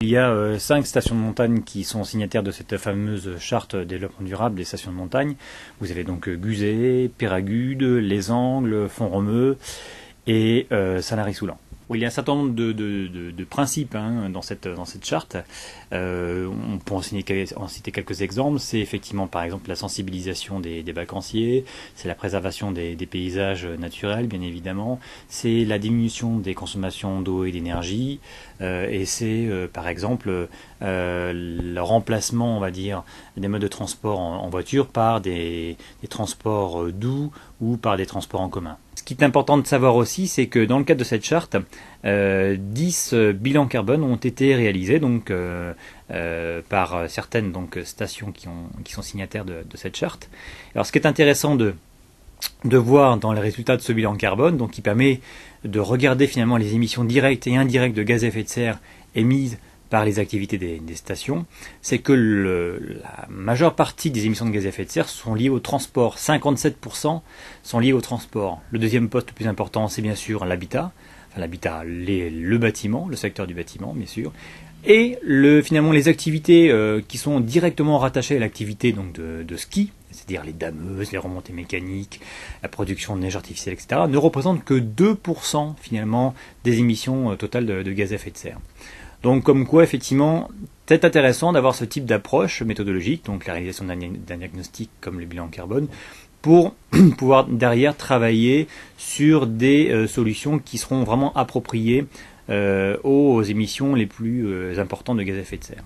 Il y a 5 stations de montagne qui sont signataires de cette fameuse charte développement durable des stations de montagne. Vous avez donc Guzet, Péragudes, Les Angles, Font-Romeu et Sanary-Soulan. Il y a un certain nombre de principes dans cette charte. On peut en citer quelques exemples. C'est effectivement par exemple la sensibilisation des vacanciers, c'est la préservation des paysages naturels bien évidemment, c'est la diminution des consommations d'eau et d'énergie, et c'est par exemple le remplacement, on va dire, des modes de transport en voiture par des transports doux ou par des transports en commun. Ce qui est important de savoir aussi, c'est que dans le cadre de cette charte, 10 bilans carbone ont été réalisés donc, par certaines stations qui sont signataires de cette charte. Alors ce qui est intéressant de voir dans les résultats de ce bilan carbone, donc qui permet de regarder finalement les émissions directes et indirectes de gaz à effet de serre émises par les activités des stations, c'est que la majeure partie des émissions de gaz à effet de serre sont liées au transport. 57% sont liées au transport. Le deuxième poste le plus important, c'est bien sûr l'habitat. Enfin l'habitat, le bâtiment, le secteur du bâtiment, bien sûr. Et finalement les activités qui sont directement rattachées à l'activité donc de ski, c'est-à-dire les dameuses, les remontées mécaniques, la production de neige artificielle, etc., ne représentent que 2% finalement des émissions totales de gaz à effet de serre. Donc comme quoi effectivement c'est intéressant d'avoir ce type d'approche méthodologique, donc la réalisation d'un diagnostic comme le bilan carbone, pour pouvoir derrière travailler sur des solutions qui seront vraiment appropriées aux émissions les plus importantes de gaz à effet de serre.